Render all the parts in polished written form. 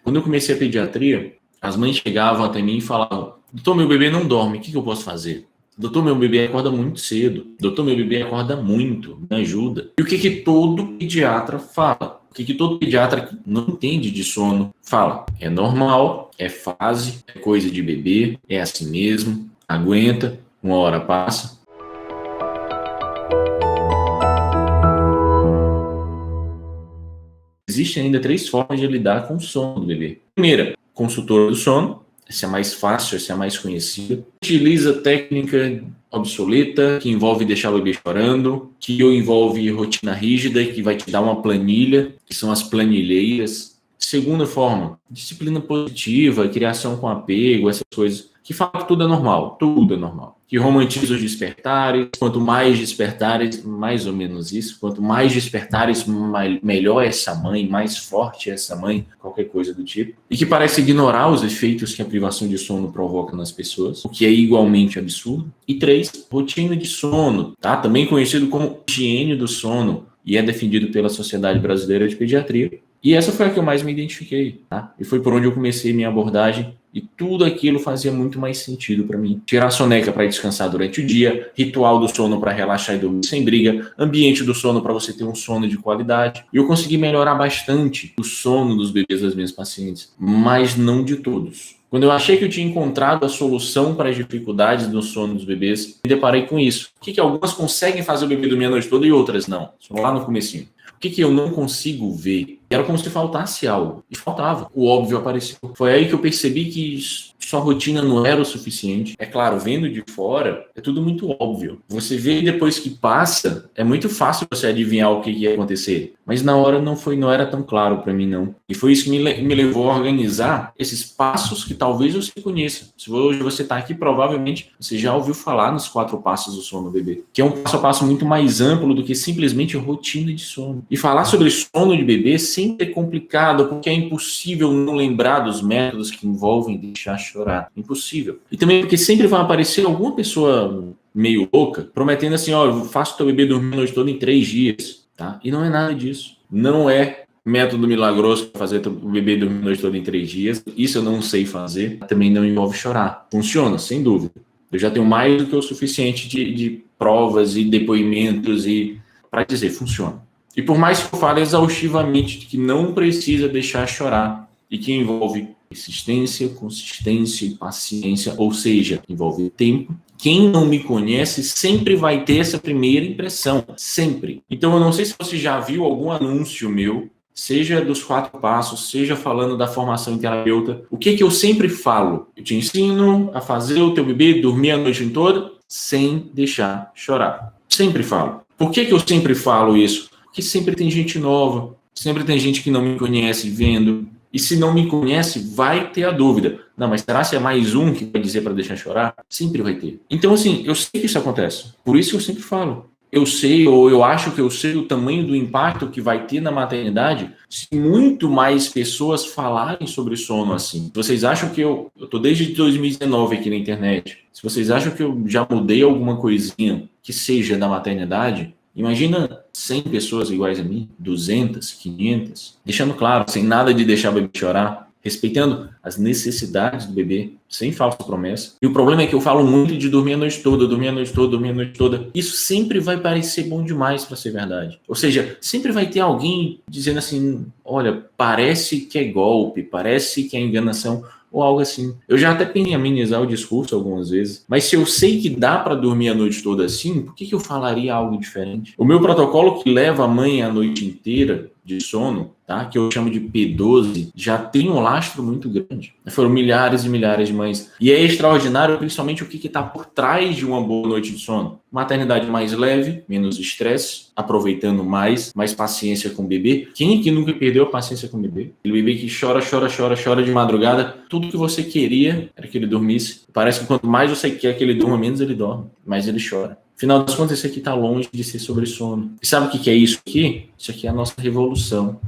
Quando eu comecei a pediatria, as mães chegavam até mim e falavam: doutor, meu bebê não dorme, o que eu posso fazer? Doutor, meu bebê acorda muito cedo. Doutor, meu bebê acorda muito, me ajuda. E o que todo pediatra fala? O que todo pediatra que não entende de sono fala? É normal, é fase, é coisa de bebê, é assim mesmo, aguenta, uma hora passa. Existem ainda 3 formas de lidar com o sono do bebê. Primeira, consultor do sono. Essa é mais fácil, essa é mais conhecida. Utiliza técnica obsoleta, que envolve deixar o bebê chorando, que envolve rotina rígida, que vai te dar uma planilha, que são as planilheiras. Segunda forma, disciplina positiva, criação com apego, essas coisas, que fala que tudo é normal, que romantiza os despertares, quanto mais despertares, mais ou menos isso, quanto mais despertares, melhor essa mãe, mais forte essa mãe, qualquer coisa do tipo, e que parece ignorar os efeitos que a privação de sono provoca nas pessoas, o que é igualmente absurdo. E 3, rotina de sono, tá? Também conhecido como higiene do sono, e é defendido pela Sociedade Brasileira de Pediatria. E essa foi a que eu mais me identifiquei, tá? E foi por onde eu comecei minha abordagem, e tudo aquilo fazia muito mais sentido para mim. Tirar a soneca para descansar durante o dia, ritual do sono para relaxar e dormir sem briga, ambiente do sono para você ter um sono de qualidade. E eu consegui melhorar bastante o sono dos bebês das minhas pacientes, mas não de todos. Quando eu achei que eu tinha encontrado a solução para as dificuldades do sono dos bebês, me deparei com isso. O que algumas conseguem fazer o bebê dormir a noite toda e outras não? Só lá no comecinho. O que eu não consigo ver? Era como se faltasse algo. E faltava. O óbvio apareceu. Foi aí que eu percebi que sua rotina não era o suficiente. É claro, vendo de fora, é tudo muito óbvio. Você vê depois que passa, é muito fácil você adivinhar o que ia acontecer. Mas na hora não era tão claro para mim, não. E foi isso que me levou a organizar esses passos que talvez você conheça. Se hoje você está aqui, provavelmente você já ouviu falar nos 4 passos do sono do bebê. Que é um passo a passo muito mais amplo do que simplesmente rotina de sono. E falar sobre sono de bebê sempre é complicado, porque é impossível não lembrar dos métodos que envolvem deixar chorar. Impossível. E também porque sempre vai aparecer alguma pessoa meio louca, prometendo assim, ó, eu faço teu bebê dormir a noite toda em 3 dias, tá? E não é nada disso. Não é método milagroso para fazer o bebê dormir a noite toda em 3 dias. Isso eu não sei fazer. Também não envolve chorar. Funciona, sem dúvida. Eu já tenho mais do que o suficiente de provas e depoimentos e para dizer, funciona. E por mais que eu fale exaustivamente que não precisa deixar chorar e que envolve persistência, consistência e paciência, ou seja, envolve tempo, quem não me conhece sempre vai ter essa primeira impressão, sempre. Então eu não sei se você já viu algum anúncio meu, seja dos 4 passos, seja falando da formação em terapeuta. O que eu sempre falo? Eu te ensino a fazer o teu bebê dormir a noite toda sem deixar chorar. Sempre falo. Por que eu sempre falo isso? Porque sempre tem gente nova, sempre tem gente que não me conhece vendo. E se não me conhece, vai ter a dúvida. Não, mas será que é mais um que vai dizer para deixar chorar? Sempre vai ter. Então, assim, eu sei que isso acontece. Por isso que eu sempre falo. Eu sei, ou eu acho que eu sei o tamanho do impacto que vai ter na maternidade se muito mais pessoas falarem sobre sono assim. Vocês acham que eu tô desde 2019 aqui na internet. Se vocês acham que eu já mudei alguma coisinha que seja da maternidade, imagina 100 pessoas iguais a mim, 200, 500, deixando claro, sem nada de deixar o bebê chorar, respeitando as necessidades do bebê, sem falsa promessa. E o problema é que eu falo muito de dormir a noite toda, dormir a noite toda, dormir a noite toda. Isso sempre vai parecer bom demais para ser verdade. Ou seja, sempre vai ter alguém dizendo assim, olha, parece que é golpe, parece que é enganação, ou algo assim. Eu já até pensei em amenizar o discurso algumas vezes, mas se eu sei que dá para dormir a noite toda assim, por que eu falaria algo diferente? O meu protocolo que leva a mãe a noite inteira de sono, tá? Que eu chamo de P12, já tem um lastro muito grande. Foram milhares e milhares de mães. E é extraordinário, principalmente, o que está por trás de uma boa noite de sono. Maternidade mais leve, menos estresse, aproveitando mais paciência com o bebê. Quem que nunca perdeu a paciência com o bebê? Aquele bebê que chora de madrugada. Tudo que você queria era que ele dormisse. Parece que quanto mais você quer que ele durma, menos ele dorme, mais ele chora. Afinal das contas, isso aqui está longe de ser sobre sono. E sabe o que é isso aqui? Isso aqui é a nossa revolução.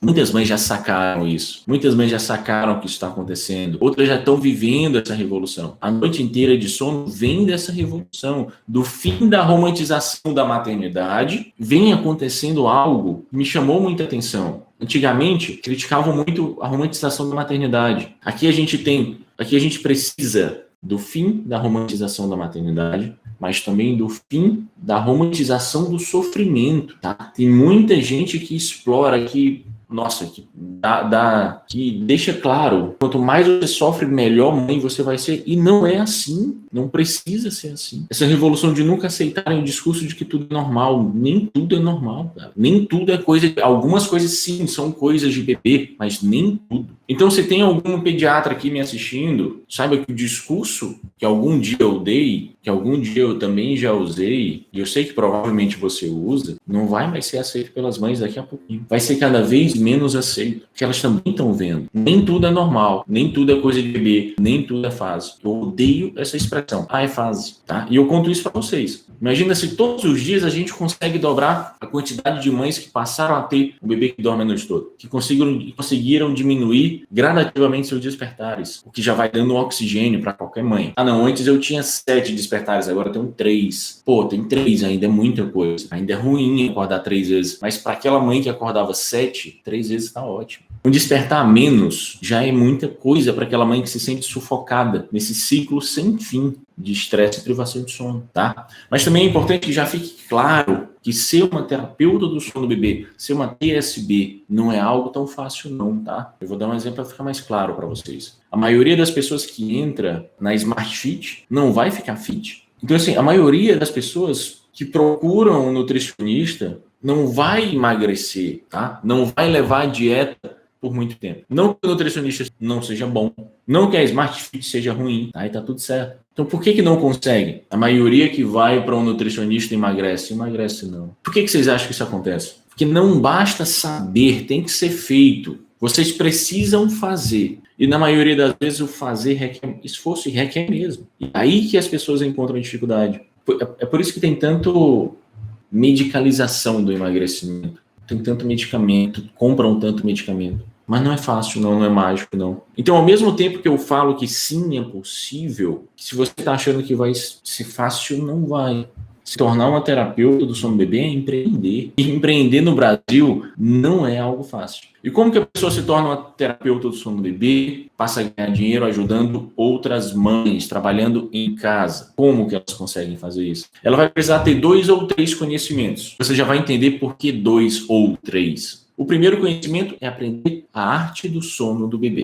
Muitas mães já sacaram isso. Muitas mães já sacaram que isso está acontecendo. Outras já estão vivendo essa revolução. A noite inteira de sono vem dessa revolução. Do fim da romantização da maternidade, vem acontecendo algo que me chamou muita atenção. Antigamente, criticavam muito a romantização da maternidade. Aqui a gente precisa do fim da romantização da maternidade, mas também do fim da romantização do sofrimento, tá? Tem muita gente que explora, que deixa claro, quanto mais você sofre, melhor mãe você vai ser, e não é assim, não precisa ser assim. Essa revolução de nunca aceitarem o discurso de que tudo é normal, nem tudo é normal, cara. Nem tudo é coisa, algumas coisas sim, são coisas de bebê, mas nem tudo. Então, se tem algum pediatra aqui me assistindo, saiba que o discurso que algum dia eu dei, que algum dia eu também já usei, e eu sei que provavelmente você usa, não vai mais ser aceito pelas mães daqui a pouquinho. Vai ser cada vez menos aceito, porque elas também estão vendo. Nem tudo é normal, nem tudo é coisa de bebê, nem tudo é fase. Eu odeio essa expressão. Ah, é fase, tá? E eu conto isso para vocês. Imagina se todos os dias a gente consegue dobrar a quantidade de mães que passaram a ter um bebê que dorme a noite toda, que conseguiram diminuir gradativamente seus despertares, o que já vai dando oxigênio para qualquer mãe. Ah, não, antes eu tinha 7 despertares, agora eu tenho 3. Pô, tem 3, ainda é muita coisa. Ainda é ruim acordar 3 vezes, mas para aquela mãe que acordava 7, 3 vezes está ótimo. Um despertar menos já é muita coisa para aquela mãe que se sente sufocada nesse ciclo sem fim de estresse e privação de sono, tá? Mas também é importante que já fique claro que ser uma terapeuta do sono do bebê, ser uma TSB, não é algo tão fácil não, tá? Eu vou dar um exemplo para ficar mais claro para vocês. A maioria das pessoas que entra na Smart Fit não vai ficar fit. Então, assim, a maioria das pessoas que procuram um nutricionista não vai emagrecer, tá? Não vai levar a dieta por muito tempo. Não que o nutricionista não seja bom, não que a Smart Fit seja ruim, tá? E tá tudo certo. Então, por que não consegue? A maioria que vai para um nutricionista emagrece não. Por que vocês acham que isso acontece? Porque não basta saber, tem que ser feito. Vocês precisam fazer. E na maioria das vezes o fazer requer esforço e requer mesmo. E aí que as pessoas encontram dificuldade. É por isso que tem tanto medicalização do emagrecimento. Tem tanto medicamento, compram tanto medicamento. Mas não é fácil, não é mágico, não. Então, ao mesmo tempo que eu falo que sim, é possível, se você está achando que vai ser fácil, não vai. Se tornar uma terapeuta do sono do bebê é empreender. E empreender no Brasil não é algo fácil. E como que a pessoa se torna uma terapeuta do sono do bebê, passa a ganhar dinheiro ajudando outras mães, trabalhando em casa? Como que elas conseguem fazer isso? Ela vai precisar ter 2 ou 3 conhecimentos. Você já vai entender por que 2 ou 3. O primeiro conhecimento é aprender a arte do sono do bebê.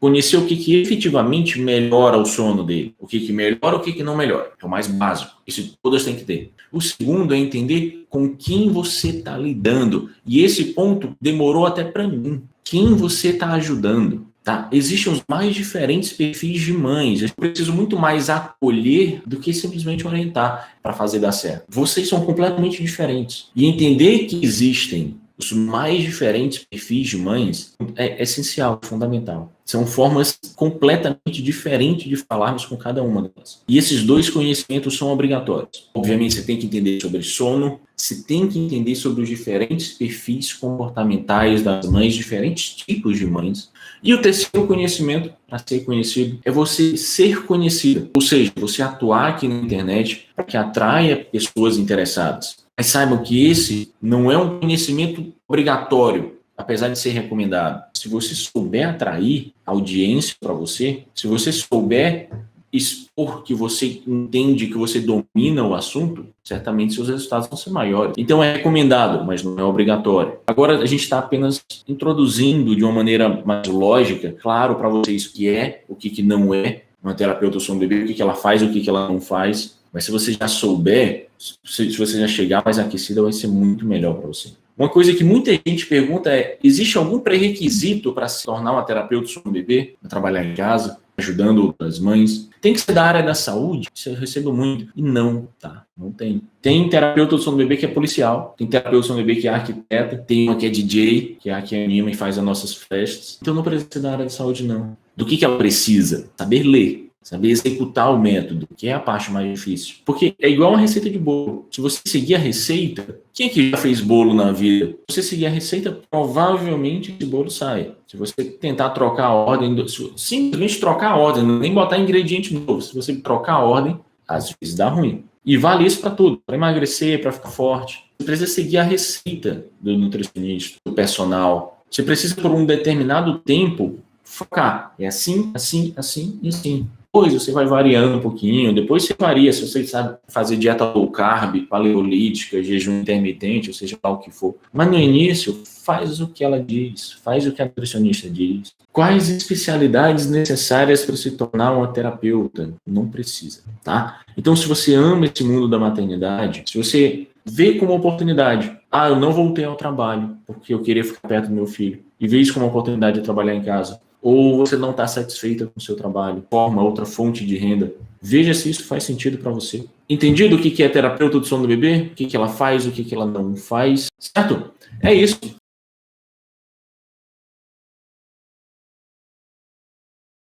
Conhecer o que efetivamente melhora o sono dele. O que melhora, o que não melhora. É o mais básico. Isso todas têm que ter. O segundo é entender com quem você está lidando. E esse ponto demorou até para mim. Quem você está ajudando. Tá? Existem os mais diferentes perfis de mães. Eu preciso muito mais acolher do que simplesmente orientar para fazer dar certo. Vocês são completamente diferentes. E entender que existem os mais diferentes perfis de mães é essencial, fundamental. São formas completamente diferentes de falarmos com cada uma delas. E esses 2 conhecimentos são obrigatórios. Obviamente, você tem que entender sobre sono, você tem que entender sobre os diferentes perfis comportamentais das mães, diferentes tipos de mães. E o terceiro conhecimento, para ser conhecido, é você ser conhecida. Ou seja, você atuar aqui na internet para que atraia pessoas interessadas. Mas saibam que esse não é um conhecimento obrigatório, apesar de ser recomendado. Se você souber atrair audiência para você, se você souber expor que você entende, que você domina o assunto, certamente seus resultados vão ser maiores. Então é recomendado, mas não é obrigatório. Agora a gente está apenas introduzindo de uma maneira mais lógica, claro para vocês o que é, o que não é uma terapeuta do sono do bebê, o que ela faz, o que ela não faz. Mas se você já souber, se você já chegar mais aquecida, vai ser muito melhor para você. Uma coisa que muita gente pergunta é, existe algum pré-requisito para se tornar uma terapeuta do sono do bebê, para trabalhar em casa, ajudando outras mães? Tem que ser da área da saúde? Isso eu recebo muito. E não, tá? Não tem. Tem terapeuta do sono do bebê que é policial, tem terapeuta do sono do bebê que é arquiteta, tem uma que é DJ, que é a que anima e faz as nossas festas. Então não precisa ser da área da saúde, não. Do que ela precisa? Saber ler. Saber executar o método, que é a parte mais difícil. Porque é igual uma receita de bolo. Se você seguir a receita, quem é que já fez bolo na vida? Se você seguir a receita, provavelmente esse bolo sai. Se você tentar trocar a ordem, simplesmente trocar a ordem, nem botar ingrediente novo. Se você trocar a ordem, às vezes dá ruim. E vale isso para tudo, para emagrecer, para ficar forte. Você precisa seguir a receita do nutricionista, do personal. Você precisa, por um determinado tempo, focar. É assim, assim, assim e assim. Depois você vai variando um pouquinho, depois você varia, se você sabe fazer dieta low carb, paleolítica, jejum intermitente, ou seja lá o que for. Mas no início, faz o que ela diz, faz o que a nutricionista diz. Quais especialidades necessárias para se tornar uma terapeuta? Não precisa, tá? Então, se você ama esse mundo da maternidade, se você vê como oportunidade, eu não voltei ao trabalho porque eu queria ficar perto do meu filho, e vê isso como uma oportunidade de trabalhar em casa, ou você não está satisfeita com o seu trabalho, forma outra fonte de renda, veja se isso faz sentido para você. Entendido o que é terapeuta do sono do bebê? O que ela faz, o que ela não faz, certo? É isso.